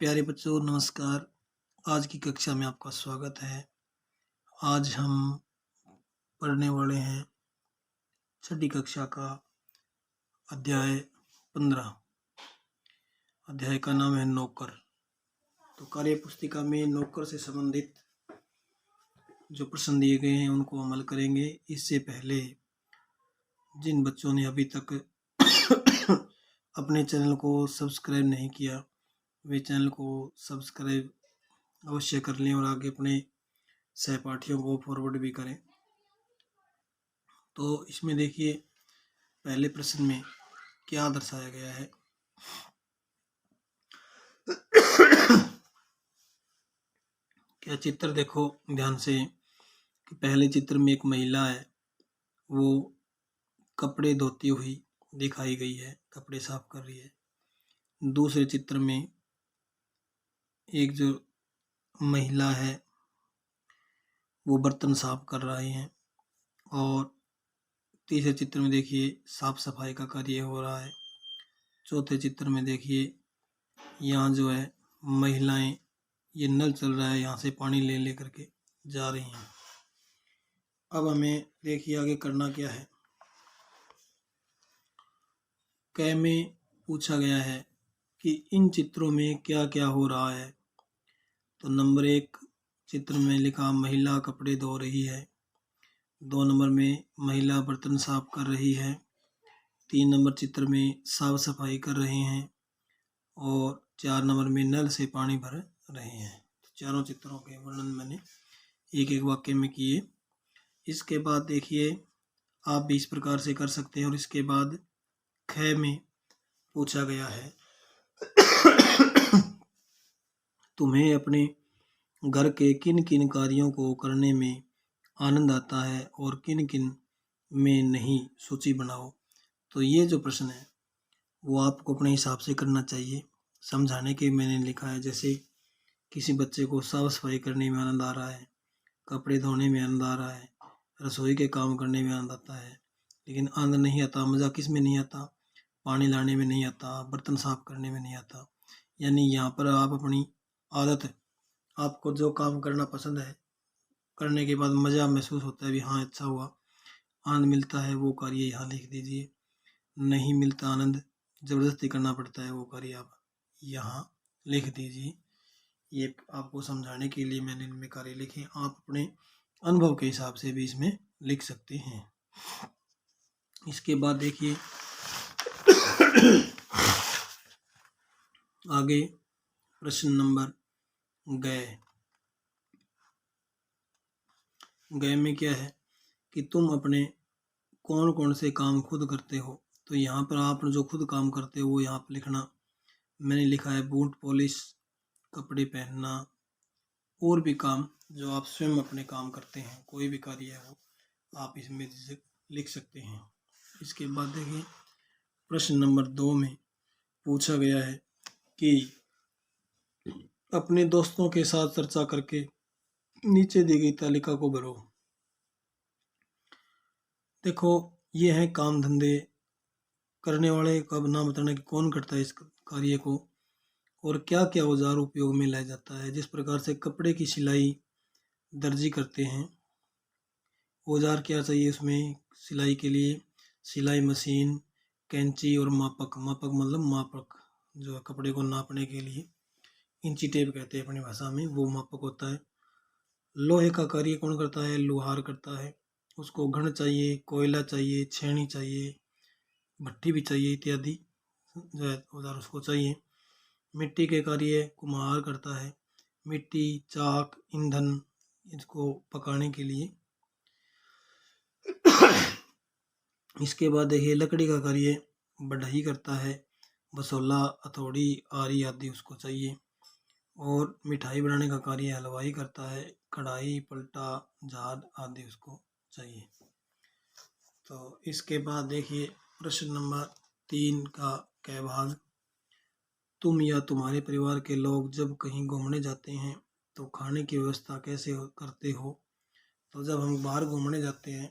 प्यारे बच्चों नमस्कार। आज की कक्षा में आपका स्वागत है। आज हम पढ़ने वाले हैं छठी कक्षा का अध्याय 15। अध्याय का नाम है नौकर। तो कार्य पुस्तिका में नौकर से संबंधित जो प्रश्न दिए गए हैं उनको अमल करेंगे। इससे पहले जिन बच्चों ने अभी तक अपने चैनल को सब्सक्राइब नहीं किया वे चैनल को सब्सक्राइब अवश्य कर लें और आगे अपने सहपाठियों को फॉरवर्ड भी करें। तो इसमें देखिए पहले प्रश्न में क्या दर्शाया गया है। क्या चित्र देखो ध्यान से कि पहले चित्र में एक महिला है, वो कपड़े धोती हुई दिखाई गई है, कपड़े साफ कर रही है। दूसरे चित्र में एक जो महिला है वो बर्तन साफ कर रही है और तीसरे चित्र में देखिए साफ सफाई का कार्य हो रहा है। चौथे चित्र में देखिए यहाँ जो है महिलाएं, ये नल चल रहा है, यहाँ से पानी ले ले करके जा रही हैं। अब हमें देखिए आगे करना क्या है। क में पूछा गया है कि इन चित्रों में क्या क्या हो रहा है। तो नंबर 1 चित्र में लिखा महिला कपड़े धो रही है। 2 नंबर में महिला बर्तन साफ कर रही है। 3 नंबर चित्र में साफ सफाई कर रहे हैं और 4 नंबर में नल से पानी भर रहे हैं। तो चारों चित्रों के वर्णन मैंने एक एक वाक्य में किए। इसके बाद देखिए आप भी इस प्रकार से कर सकते हैं। और इसके बाद ख में पूछा गया है तुम्हें अपने घर के किन किन कार्यों को करने में आनंद आता है और किन किन में नहीं, सूची बनाओ। तो ये जो प्रश्न है वो आपको अपने हिसाब से करना चाहिए। समझाने के मैंने लिखा है, जैसे किसी बच्चे को साफ सफाई करने में आनंद आ रहा है, कपड़े धोने में आनंद आ रहा है, रसोई के काम करने में आनंद आता है, लेकिन आनंद नहीं आता, मज़ा किस में नहीं आता, पानी लाने में नहीं आता, बर्तन साफ करने में नहीं आता। यानी यहाँ पर आप अपनी आदत, आपको जो काम करना पसंद है, करने के बाद मज़ा महसूस होता है भी हाँ अच्छा हुआ, आनंद मिलता है, वो कार्य यहाँ लिख दीजिए। नहीं मिलता आनंद, ज़बरदस्ती करना पड़ता है, वो कार्य आप यहाँ लिख दीजिए। ये आपको समझाने के लिए मैंने इनमें कार्य लिखे। आप अपने अनुभव के हिसाब से भी इसमें लिख सकते हैं। इसके बाद देखिए आगे प्रश्न नंबर गए में क्या है कि तुम अपने कौन कौन से काम खुद करते हो। तो यहाँ पर आप जो खुद काम करते हो वो यहाँ पर लिखना। मैंने लिखा है बूट पॉलिश, कपड़े पहनना, और भी काम जो आप स्वयं अपने काम करते हैं, कोई भी कार्य है वो आप इसमें लिख सकते हैं। इसके बाद देखिए प्रश्न नंबर 2 में पूछा गया है कि अपने दोस्तों के साथ चर्चा करके नीचे दी गई तालिका को भरो। देखो ये है काम धंधे करने वाले का नाम बताना कि कौन करता है इस कार्य को और क्या क्या औजार उपयोग में लाया जाता है। जिस प्रकार से कपड़े की सिलाई दर्जी करते हैं, औजार क्या चाहिए उसमें सिलाई के लिए, सिलाई मशीन, कैंची और मापक। मापक मतलब मापक जो है कपड़े को नापने के लिए, इंची टेप कहते हैं अपनी भाषा में, वो मापक होता है। लोहे का कार्य कौन करता है, लोहार करता है। उसको घन चाहिए, कोयला चाहिए, छेनी चाहिए, भट्टी भी चाहिए इत्यादि जो है औजार उसको चाहिए। मिट्टी के कार्य कुम्हार करता है, मिट्टी, चाक, ईंधन इसको पकाने के लिए। इसके बाद देखिए लकड़ी का कार्य बढ़ई करता है, बसोला, हथौड़ी, आरी आदि उसको चाहिए। और मिठाई बनाने का कार्य हलवाई करता है, कढ़ाई, पलटा, झाद आदि उसको चाहिए। तो इसके बाद देखिए प्रश्न नंबर 3 का क भाग, तुम या तुम्हारे परिवार के लोग जब कहीं घूमने जाते हैं तो खाने की व्यवस्था कैसे करते हो। तो जब हम बाहर घूमने जाते हैं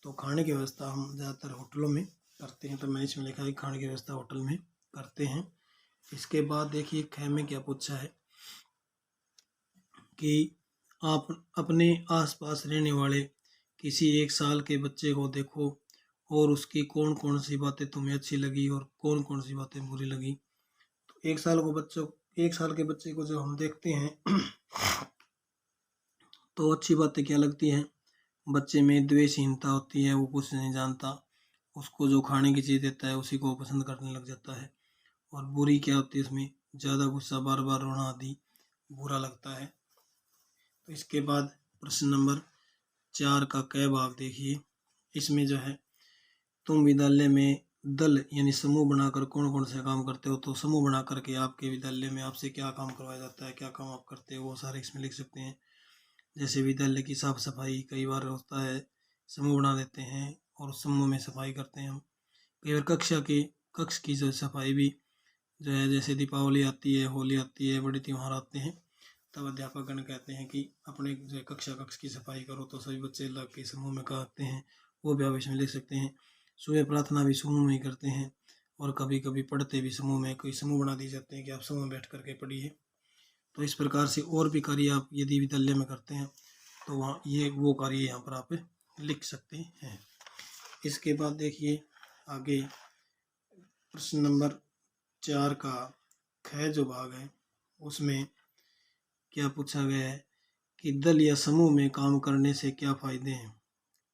तो खाने की व्यवस्था हम ज़्यादातर होटलों में करते हैं। तो मैंने इसमें लिखा है खाने की व्यवस्था होटल में करते हैं। इसके बाद देखिए ख में क्या पूछा है कि आप अपने आसपास रहने वाले किसी 1 साल के बच्चे को देखो और उसकी कौन कौन सी बातें तुम्हें अच्छी लगी और कौन कौन सी बातें बुरी लगी। तो 1 साल के बच्चे को जब हम देखते हैं तो अच्छी बातें क्या लगती हैं। बच्चे में द्वेषहीनता होती है, वो कुछ नहीं जानता, उसको जो खाने की चीज़ देता है उसी को पसंद करने लग जाता है। और बुरी क्या होती है, उसमें ज़्यादा गुस्सा, बार बार रोना आदि बुरा लगता है। तो इसके बाद प्रश्न नंबर 4 का क भाग देखिए। इसमें जो है तुम विद्यालय में दल यानी समूह बनाकर कौन कौन से काम करते हो। तो समूह बना करके आपके विद्यालय में आपसे क्या काम करवाया जाता है, क्या काम आप करते हो, वो सारे इसमें लिख सकते हैं। जैसे विद्यालय की साफ सफाई कई बार होता है, समूह बना देते हैं और उस समूह में सफाई करते हैं हम। कई बार कक्ष की जो सफाई भी जो है, जैसे दीपावली आती है, होली आती है, बड़े त्यौहार आते हैं, तब अध्यापकगण कहते हैं कि अपने जो कक्ष की सफाई करो। तो सभी बच्चे लग के समूह में कहते हैं, वो भी आप इसमें लिख सकते हैं। सुबह प्रार्थना भी समूह में ही करते हैं और कभी कभी पढ़ते भी समूह में, कोई समूह बना दिए जाते हैं कि आप समूह में बैठ करके पढ़िए। तो इस प्रकार से और भी कार्य आप यदि विद्यालय में करते हैं तो वहाँ ये वो कार्य यहाँ पर आप लिख सकते हैं। इसके बाद देखिए आगे प्रश्न नंबर 4 का ख जो भाग है उसमें क्या पूछा गया है कि दल या समूह में काम करने से क्या फायदे हैं।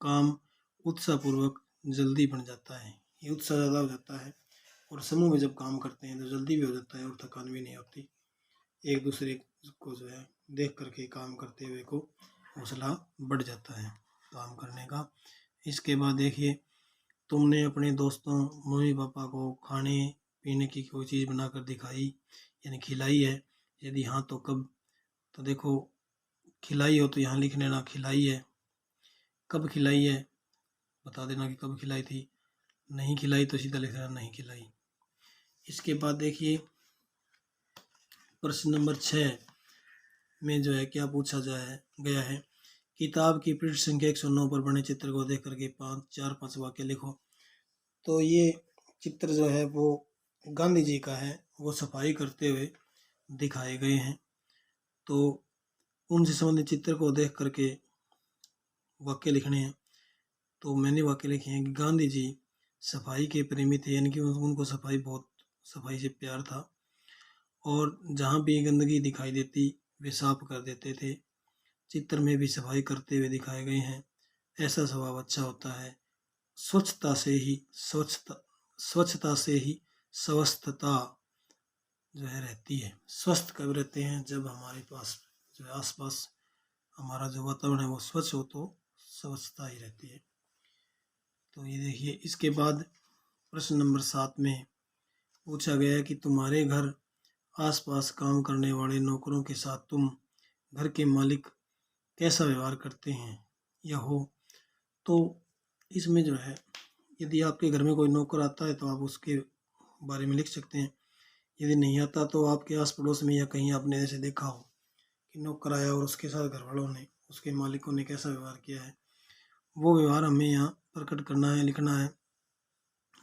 काम उत्साहपूर्वक जल्दी बन जाता है, ये उत्साह ज़्यादा हो जाता है, और समूह में जब काम करते हैं तो जल्दी भी हो जाता है और थकान भी नहीं होती। एक दूसरे को जो है देख करके काम करते हुए को हौसला बढ़ जाता है काम करने का। इसके बाद देखिए तुमने अपने दोस्तों मम्मी पापा को खाने पीने की कोई चीज़ बनाकर दिखाई यानी खिलाई है, यदि हाँ तो कब। तो देखो खिलाई हो तो यहाँ लिख लेना खिलाई है, कब खिलाई है बता देना कि कब खिलाई थी, नहीं खिलाई तो सीधा लिख देना नहीं खिलाई। इसके बाद देखिए प्रश्न नंबर 6 में जो है क्या पूछा गया है, किताब की पृष्ठ संख्या 109 पर बने चित्र को देख करके 4-5 वाक्य लिखो। तो ये चित्र जो है वो गांधी जी का है, वो सफाई करते हुए दिखाए गए हैं। तो उनसे संबंधित चित्र को देख करके वाक्य लिखने हैं। तो मैंने वाक्य लिखे हैं कि गांधी जी सफाई के प्रेमी थे, यानी कि उनको सफाई से प्यार था, और जहाँ भी गंदगी दिखाई देती वे साफ कर देते थे। चित्र में भी सफाई करते हुए दिखाए गए हैं। ऐसा स्वभाव अच्छा होता है। स्वच्छता से ही स्वस्थता जो है रहती है। स्वस्थ कब रहते हैं, जब हमारे पास जो है आसपास हमारा जो वातावरण है वो स्वच्छ हो तो स्वच्छता ही रहती है। तो ये देखिए इसके बाद प्रश्न नंबर 7 में पूछा गया है कि तुम्हारे घर आसपास काम करने वाले नौकरों के साथ तुम घर के मालिक कैसा व्यवहार करते हैं या हो। तो इसमें जो है यदि आपके घर में कोई नौकर आता है तो आप उसके बारे में लिख सकते हैं। यदि नहीं आता तो आपके आस पड़ोस में या कहीं आपने ऐसे देखा हो कि नौकर आया और उसके साथ घर वालों ने, उसके मालिकों ने कैसा व्यवहार किया है, वो व्यवहार हमें यहाँ प्रकट करना है, लिखना है।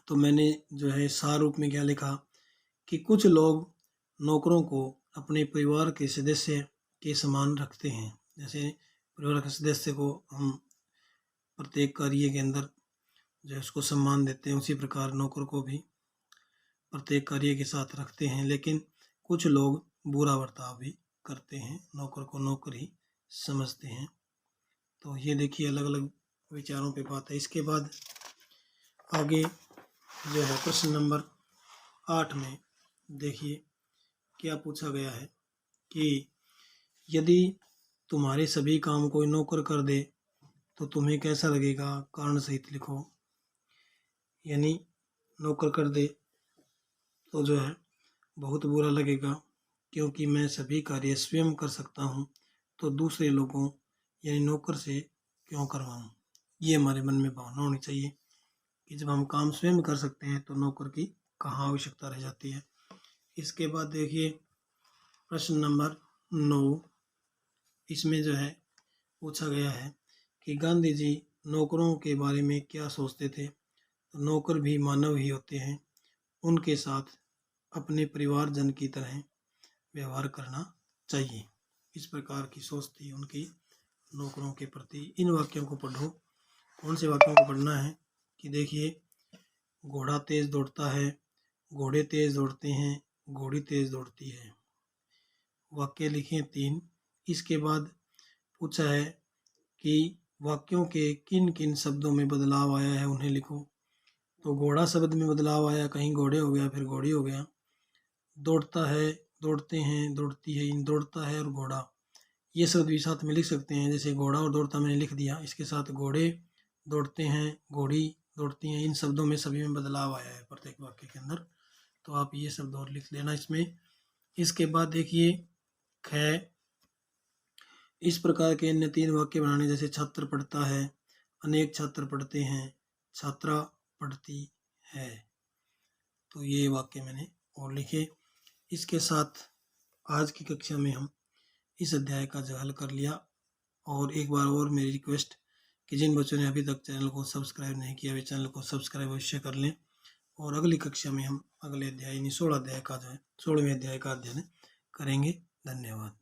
तो मैंने जो है सार रूप में क्या लिखा कि कुछ लोग नौकरों को अपने परिवार के सदस्य के समान रखते हैं। जैसे परिवार के सदस्य को हम प्रत्येक कार्य के अंदर जो है उसको सम्मान देते हैं, उसी प्रकार नौकर को भी प्रत्येक कार्य के साथ रखते हैं। लेकिन कुछ लोग बुरा बर्ताव भी करते हैं, नौकर को नौकर ही समझते हैं। तो ये देखिए अलग अलग विचारों पे बात है। इसके बाद आगे जो है प्रश्न नंबर 8 में देखिए क्या पूछा गया है कि यदि तुम्हारे सभी काम कोई नौकर कर दे तो तुम्हें कैसा लगेगा, कारण सहित लिखो। यानी नौकर कर दे तो जो है बहुत बुरा लगेगा, क्योंकि मैं सभी कार्य स्वयं कर सकता हूँ तो दूसरे लोगों यानी नौकर से क्यों करवाऊँ। ये हमारे मन में भावना होनी चाहिए कि जब हम काम स्वयं कर सकते हैं तो नौकर की कहाँ आवश्यकता रह जाती है। इसके बाद देखिए प्रश्न नंबर 9, इसमें जो है पूछा गया है कि गांधी जी नौकरों के बारे में क्या सोचते थे। तो नौकर भी मानव ही होते हैं, उनके साथ अपने परिवारजन की तरह व्यवहार करना चाहिए। इस प्रकार की सोच थी उनकी नौकरों के प्रति। इन वाक्यों को पढ़ो। कौन से वाक्यों को पढ़ना है कि देखिए, घोड़ा तेज दौड़ता है, घोड़े तेज दौड़ते हैं, घोड़ी तेज दौड़ती है। वाक्य लिखें 3। इसके बाद पूछा है कि वाक्यों के किन किन शब्दों में बदलाव आया है, उन्हें लिखो। तो घोड़ा शब्द में बदलाव आया, कहीं घोड़े हो गया फिर घोड़ी हो गया। दौड़ता है, दौड़ते हैं, दौड़ती है, इन दौड़ता है और घोड़ा, ये शब्द भी साथ में लिख सकते हैं। जैसे घोड़ा और दौड़ता मैंने लिख दिया, इसके साथ घोड़े दौड़ते हैं, घोड़ी दौड़ती हैं, इन शब्दों में सभी में बदलाव आया है प्रत्येक वाक्य के अंदर। तो आप ये शब्द और लिख लेना इसमें। इसके बाद देखिए ख, इस प्रकार के अन्य 3 वाक्य बनाने, जैसे छात्र पढ़ता है, अनेक छात्र पढ़ते हैं, छात्रा पढ़ती है। तो ये वाक्य मैंने और लिखे। इसके साथ आज की कक्षा में हम इस अध्याय का जो हल कर लिया। और एक बार और मेरी रिक्वेस्ट कि जिन बच्चों ने अभी तक चैनल को सब्सक्राइब नहीं किया वे चैनल को सब्सक्राइब अवश्य कर लें। और अगली कक्षा में हम अगले अध्याय यानी 16वें अध्याय का अध्ययन करेंगे। धन्यवाद।